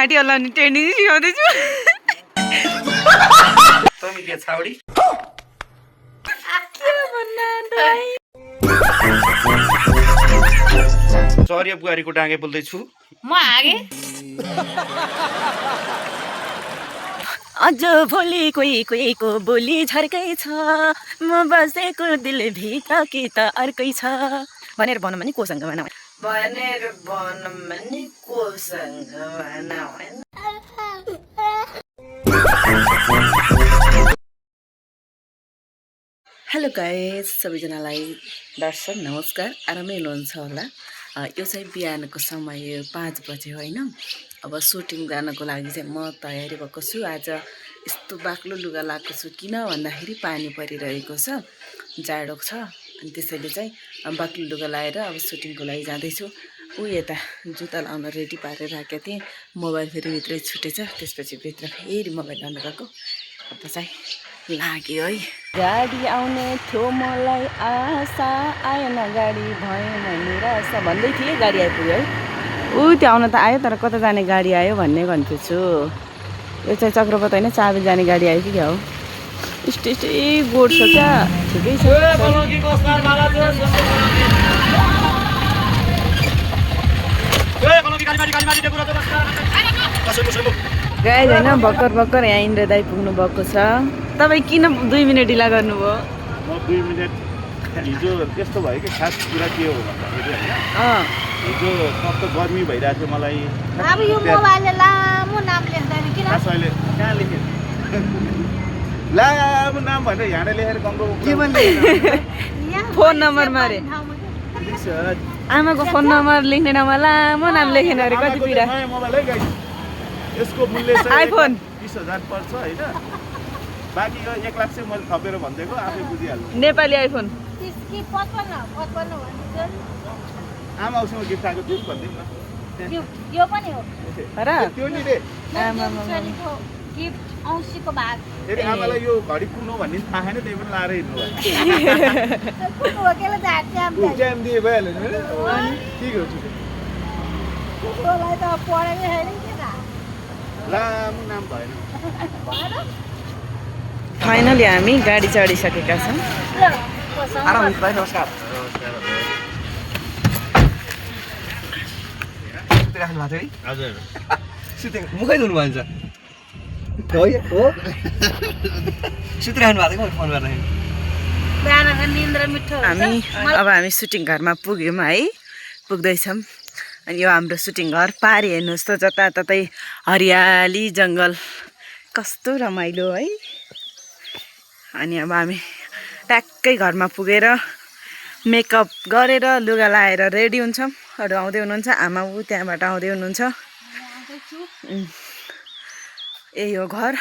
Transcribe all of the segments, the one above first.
गाडी हल्लाउने ट्रेनिङ सिकाउँदैछु तमी के छाउडी चर्या बुहारीको डाँगे बोल्दैछु म आगे अझ भोलि कोहीको बोली झर्कै छ म बसेको दिल भित्र कि त अर्कै छ भनेर भनौँ भने कोसँग भनौँ भनेर भनौँ भने कोसँग भनौँ हेलो गाइस सबैजनालाई दर्शक नमस्कार आरामै हुनुहुन्छ होला यो चाहिँ बिहानको समय 5 बजे होइन अब सुटिङ जानको लागि चाहिँ म तयारी भएको छु आज यस्तो बाक्लो लुगा लगाएको छु किन भन्दाखेरि पानी परिरहेको छ जाडो छ अनि त्यसैले चाहिँ बाक्लो लुगा लगाएर अब सुटिङको लागि जाँदैछु ऊ यता जुत्ता लाउन रेडी पारेर राखेको थिएँ मोबाइल फेरि भित्रै छुटेछ त्यसपछि भित्र फेरि मोबाइल लाउनु गएको अब चाहिँ लाग्यो है गाडी आउने थियो मलाई आशा आएन गाडी भएन निराशा भन्दै थिएँ गाडी आइपुग्यो है ऊ त्यो आउन त आयो तर कता जाने गाडी आयो भन्ने भन्दैछु यो चाहिँ चक्रपथ होइन चाबी जाने गाडी आयो कि क्या हो स्टे गोड छ क्या ठिकै छ गाइज होइन भर्खर भर्खर यहाँ इन्द्रदाई पुग्नु भएको छ तपाईँ किन 2 मिनट ढिला गर्नुभयो म 2 मिनट हिजो त्यस्तो भयो कि खास कुरा के हो भन्दाखेरि होइन हिजो कस्तो गर्मी भइरहेको थियो मलाई अब यो मोबाइलले लामो नाम लेख्दैन किन खास अहिले कहाँ लेखेँ लामो नाम भनेर यहाँ लेखेर गङ्गो के भन्ने फोन नम्बर मारे आमाको फोन नम्बर लेख्ने ठाउँमा लामो नाम लेखेन अरे कति पिडा नयाँ मोबाइल है गाइस यसको मूल्य चाहिँ आइफोन 20,000 पर्छ होइन बाँकी यो 1 लाख चाहिँ मैले थपेर भनिदिएको आफै बुझिहाल्नु नेपाली आइफोन त्यसकी 55 भन्नुहुन्छ आमा उसँग गिफ्ट आएको थियो भनिदिनु न यो पनि हो र त्यो नि रे छोरीको गिफ्ट औँसीको भाग फेरि आमालाई यो घडी कुन हो भन्ने थाहा छैन त्यही पनि लाएर हिँड्नु भयो कुन हो केले जाम ज्याम दिए भइहाल्यो नि ठिक हो कुनलाई त पढेकै छैन के थाहा लामो नाम भएन फाइनली हामी गाडी चढिसकेका छौँ नमस्कार हजुर मुखै धुनु भन्छ हो सुतिरहनु भएको फोन गर्दाखेरि बिहानको निन्द्रा मिठो हामी सुटिङ घरमा पुग्यौँ है पुग्दैछौँ अनि यो हाम्रो सुटिङ घर पारी हेर्नुहोस् त जताततै हरियाली जङ्गल कस्तो रमाइलो है अनि अब हामी ट्याक्कै घरमा पुगेर मेकअप गरेर लुगा लाएर रेडी हुन्छौँ अरू आउँदै हुनुहुन्छ आमा ऊ त्यहाँबाट आउँदै हुनुहुन्छ यही हो घर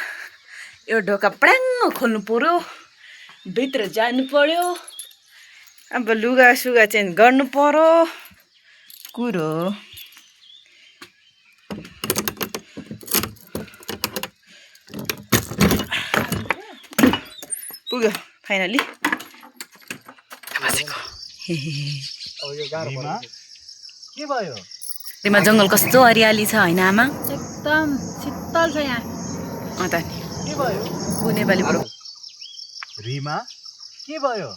यो ढोका प्याङ्ग खोल्नु पर्यो भित्र जानु पर्यो अब लुगा सुगा चेन्ज गर्नु पर्यो कुरो पुग्यो फाइनली के भयो त्यहाँ जङ्गल कस्तो हरियाली छ होइन आमा एकदम शीतल छ यहाँ त नि के भयो ऊ नेपाली ब्रो रिमा के भयो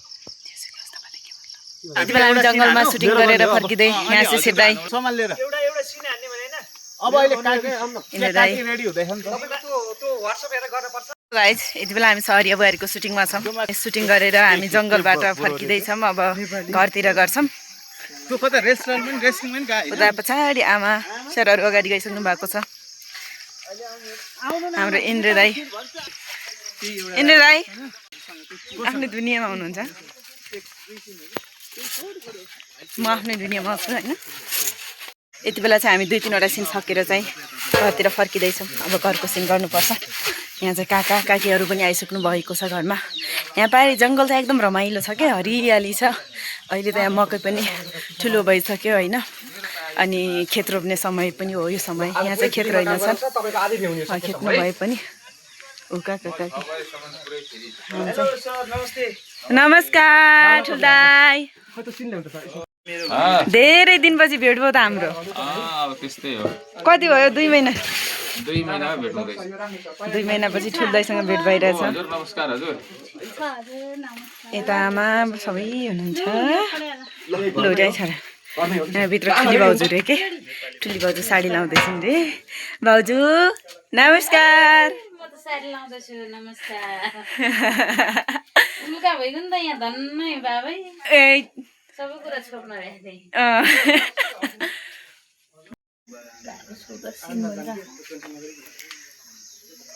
यति बेला हामी जङ्गलमा सुटिङ गरेर फर्किँदै यहाँ चाहिँ सिर्दाई सामान लिएर एउटा सिन हान्ने भने हैन अब अहिले काटी रेडी हुँदैछ नि त त्यो WhatsApp हेरेर गर्न पर्छ गाइज यति बेला हामी सरिया बुहारीको सुटिङमा छौँ सुटिङ गरेर हामी जङ्गलबाट फर्किँदैछौँ अब घरतिर गर्छौँ त्यो कता रेस्टुरेन्ट पनि गए उता पछाडि आमा सरहरू अगाडि गइसक्नु भएको छ हाम्रो इन्द्र दाई आफ्नै दुनियाँमा हुनुहुन्छ म आफ्नै दुनियाँमा छु होइन यति बेला चाहिँ हामी 2-3वटा सिन सकेर चाहिँ घरतिर फर्किँदैछौँ अब घरको सिन गर्नुपर्छ यहाँ चाहिँ काका काकीहरू पनि आइसक्नु भएको छ घरमा यहाँ पारि जङ्गल चाहिँ एकदम रमाइलो छ क्या हरियाली छ अहिले त यहाँ मकै पनि ठुलो भइसक्यो होइन अनि खेत रोप्ने समय पनि हो यो समय यहाँ चाहिँ खेत रहेनछ खेत नभए पनि नमस्कार ठुल्दाई धेरै दिनपछि भेट भयो त हाम्रो। अब त्यस्तै हो। कति भयो 2 महिना? 2 महिना भेट हुँदैछ। 2 महिनापछि ठुल्दैसँग भेट भइरहेछ। हजुर नमस्कार हजुर। यता आमा सबै हुनुहुन्छ। लोड्याइ छोरा यहाँभित्र ठुली भाउजू रे के ठुली भाउजू साडी लाउँदैछन् रे। भाउजू नमस्कार। म त साडी लाउँदैछु नमस्कार। लुगा भइगयो नि त यहाँ धन्नै बाबै ए सबै कुरा छोप्न राख्दै।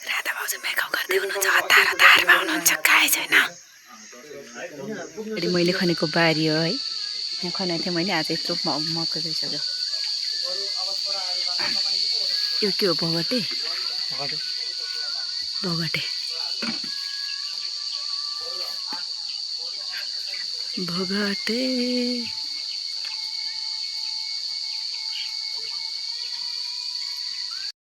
राधा भाउजू मेकअप गर्दै हुनुहुन्छ। हतारमा हुनुहुन्छ खाए छैन। अनि मैले खनेको बारी हो है। यहाँ खनेको थिएँ मैले आज यत्रो मक्का गइसक्यो। यो के हो बगटे? बगटे भोगटे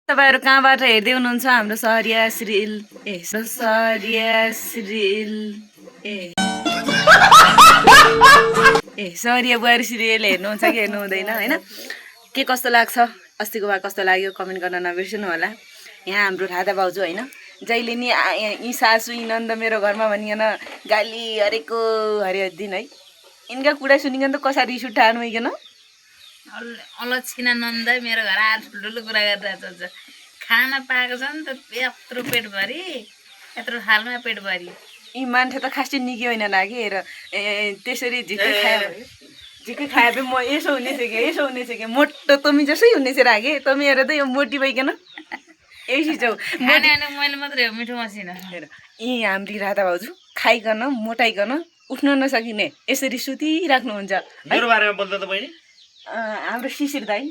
तपाईँहरू कहाँबाट हेर्दै हुनुहुन्छ हाम्रो सहरिया श्रील सहरिया बुहारी सिरियल हेर्नुहुन्छ कि हेर्नु हुँदैन होइन? के कस्तो लाग्छ अस्तिको बार कस्तो लाग्यो कमेन्ट गर्न नबिर्सनु होला। यहाँ हाम्रो राधा भाउजू होइन जहिले नि यी सासू यी नन्द मेरो घरमा भनिकन गाली हरेको हरेक दिन है। यिनका कुरा सुनिकन त कसरी रिस उठाउनु होइन? अलक्षिना नन्द मेरो घर आएर ठुल्ठुलो कुरा गरिरहेको छ। खाना पाएको छ नि त यत्रो पेटभरि यत्रो थालमा पेटभरि। यी मान्छे त खासै निकै होइन लागि र त्यसरी झिक्कै खाए पनि म यसो हुनेछ कि मोटो तमी जसै हुनेछ रागे तमी हेर त यो मोटी भइकन यही छौ खाने भने मैले मात्रै हो मिठो मसिनो। हेर यी हाम्री राधा भाउजू खाइकन मोटाइकन उठ्न नसकिने यसरी सुतिराख्नुहुन्छ। मेरो बारेमा बोल्दा त बहिनी हाम्रो शिशिर दाइ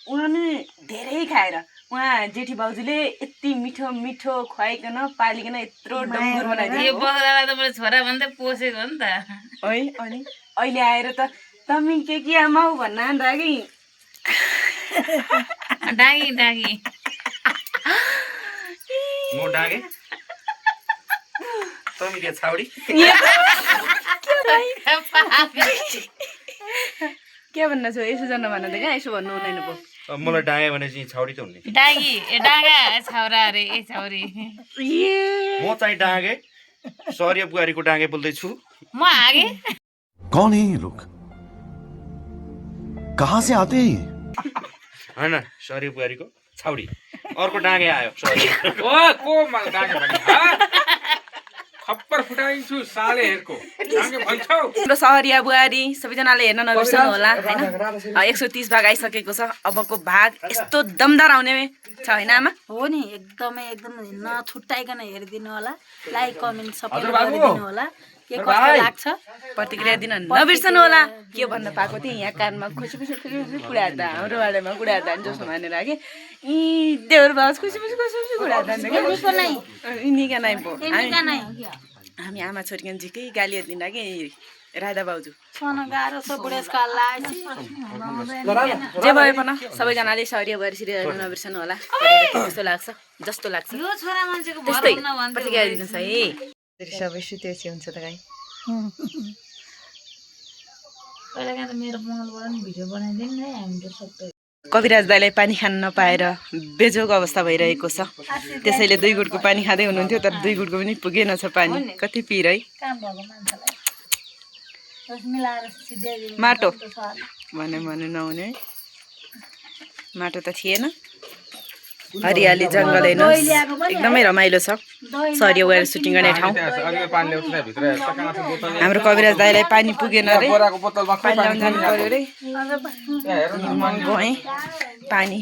उहाँ नि धेरै खाएर उहाँ जेठी भाउजूले यति मिठो मिठो खुवाइकन पालिकन यत्रो डम्बुर यो बनाइदियो बगलालाई त मैले छोरा भन्दै पोसेको हो नि त। है। अनि अहिले आएर त तमी के आमा हौ भन्न रागी डाँगी डाँगी म डाँगे तमी के छाउडी के भन्न छ यसो जान भन्न त कहाँ यसो भन्नु हुँदैन पो। मलाई डाँगे भने चाहिँ छाउडी त हुने। डाँगी ए डाँगा छाउरा अरे ए छाउरी। म चाहिँ डाँगे सरिया बुहारीको डाँगे बोल्दैछु। म आगे कौन है ये लोग? कहाँ से आते हैं? होइन सरिया बुहारीको छाउडी अर्को डाँगे आयो सरी। खप्पर फुटाइन्छु सालेहरूको डाँगे भन्छौ। हाम्रो सहरिया बुहारी सबैजनाले हेर्न नबिर्सनु होला होइन? 130 भाग आइसकेको छ। अबको भाग यस्तो दमदार आउने छ होइन आमा? हो नि एकदमै एकदम नछुट्टाइकन हेरिदिनु होला। लाइक कमेन्ट सबै गरिदिनु होला। के कस्तो लाग्छ प्रतिक्रिया दिन नबिर्सनु होला। के भन्न पाएको थिएँ यहाँ कानमा खुसी कुराहरू हाम्रो बारेमा कुराहरू जान्छ जस्तो मानेर कि यी देउर भाउज खुसी कुराहरू जान्छ निका नै पो। हामी आमा छोरीकन झिकै गाली दिन कि राधा भाउजू गाह्रो छ बुढेसकाल लाग्छ। जे भए पनि सबैजनाले सहरिया बुहारी सिरियल हेर्न नबिर्सनु होला। कस्तो लाग्छ जस्तो लाग्छ यो छोरा मान्छेको भर त्यस्तै हुन भन्थ्यो। प्रतिक्रिया दिनुहोस् है। सबै सुतेपछि हुन्छ त गाई। पहिला त मेरो मोबाइलबाट नि भिडियो बनाइदिनु नि हामीले सबै। कविराज दाईलाई पानी खान नपाएर बेजोग अवस्था भइरहेको छ। त्यसैले 2 गुटको पानी खाँदै हुनुहुन्थ्यो तर 2 गुटको पनि पुगेन छ पानी। कति पिर है। काम भएको मान्छेलाई बस मिलाएर सिध्याइदिनु। माटो भने नहुने माटो त थिएन। हरियाली जङ्गल हेर्नुहोस् एकदमै रमाइलो छ। सहरिया बुहारी सुटिङ गर्ने ठाउँ। हाम्रो कविराज दाईलाई पानी पुगेन अरे पानी ल्याउनु जानु पर्यो अरे। महँगो है पानी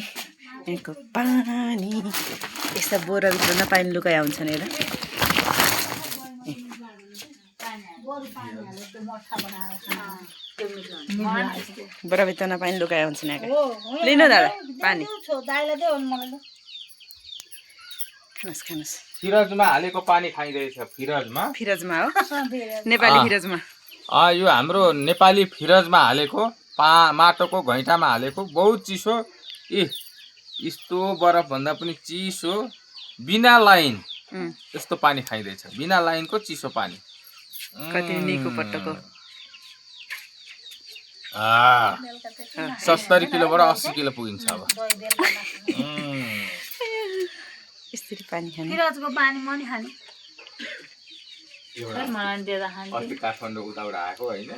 यहाँको पानी। यस्ता बोराभित्र नपानी लुकाइ हुन्छन् हेर। बोराभित्र नपानी लुकाइ हुन्छन् यहाँका। लिनु दादा पानी खानुहोस्। फिरजमा हालेको पानी खाइँदैछ। फिरजमा हो नेपाली फिरजमा। यो हाम्रो नेपाली फिरजमा हालेको माटोको घैँटामा हालेको बहुत चिसो। यस्तो बरफ भन्दा पनि चिसो बिना लाइन यस्तो पानी खाइँदैछ। बिना लाइनको चिसो पानी कति निको पटको 70 किलोबाट 80 किलो पुगिन्छ अब यसरी पानी खाने फिरजको पानी म नि खाने मलाई दिँदा खाने अस्ति काठमाडौँ उताबाट आएको होइन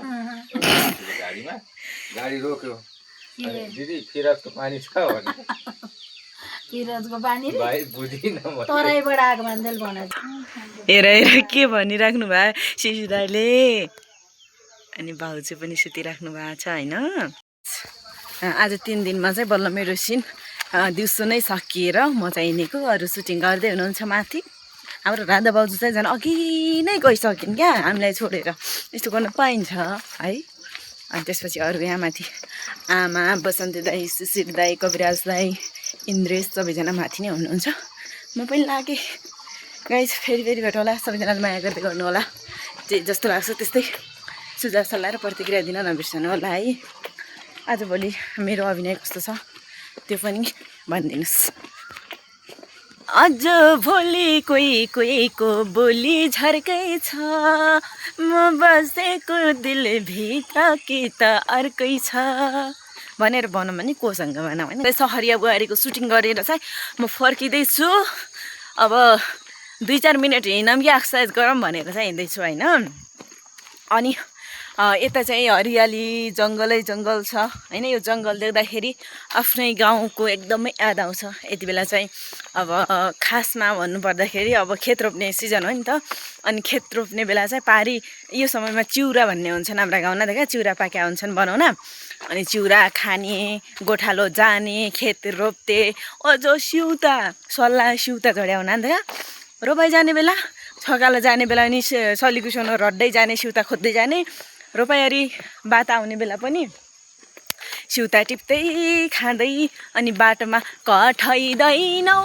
गाडीमा गाडी रोक्यो दिदी फिरजको पानी छ भने फिरजको पानी भाइ बुझिनँ म तराईबाट आएको मान्छेले भनेको हेर हेर के भनिराख्नु भयो शिशु दाइले अनि भाउजू पनि सुतिराख्नु भएको छ होइन आज 3 दिनमा चाहिँ बल्ल मेरो सिन दिउँसो नै सकिएर म चाहिँ हिँडेको अरू सुटिङ गर्दै हुनुहुन्छ माथि हाम्रो राधा भाउजू चाहिँ झन् अघि नै गइसकिन् क्या हामीलाई छोडेर यस्तो गर्न पाइन्छ है अनि त्यसपछि अरू यहाँ माथि आमा बसन्ती दाई सुशील दाई कविराज दाई इन्द्रेश सबैजना माथि नै हुनुहुन्छ म पनि लागेँ गाइस फेरि भेट होला सबैजनाले माया गर्दै गर्नु होला जे जस्तो लाग्छ त्यस्तै सुझाव सल्लाह र प्रतिक्रिया दिन नबिर्सनु होला है आजभोलि मेरो अभिनय कस्तो छ त्यो पनि भनिदिनुहोस् अझ भोलि कोहीको बोली झर्कै छ म बसेको दिलभित्र कि त अर्कै छ भनेर भनौँ भने कोसँग भनौँ होइन सहरिया बुहारीको सुटिङ गरेर चाहिँ म फर्किँदैछु अब 2-4 मिनट हिँडौँ कि एक्सर्साइज गरौँ भनेर चाहिँ हिँड्दैछु होइन अनि यता चाहिँ हरियाली जङ्गलै जङ्गल छ होइन यो जङ्गल देख्दाखेरि आफ्नै गाउँको एकदमै याद आउँछ यति बेला चाहिँ अब खासमा भन्नुपर्दाखेरि अब खेत रोप्ने सिजन हो नि त अनि खेत रोप्ने बेला चाहिँ पारी यो समयमा चिउरा भन्ने हुन्छन् हाम्रा गाउँमा त क्या चिउरा पाक्या हुन्छन् बनाउन अनि चिउरा खाने गोठालो जाने खेत रोप्ते अझ सिउता सल्लाह सिउता झड्याउन नि त क्या रोपाइ जाने बेला छकालो जाने बेला नि सलिकुसनो रड्दै जाने सिउता खोज्दै जाने रोपाइरी बात आउने बेला पनि सिउता टिप्दै खाँदै अनि बाटोमा कठैदैनौ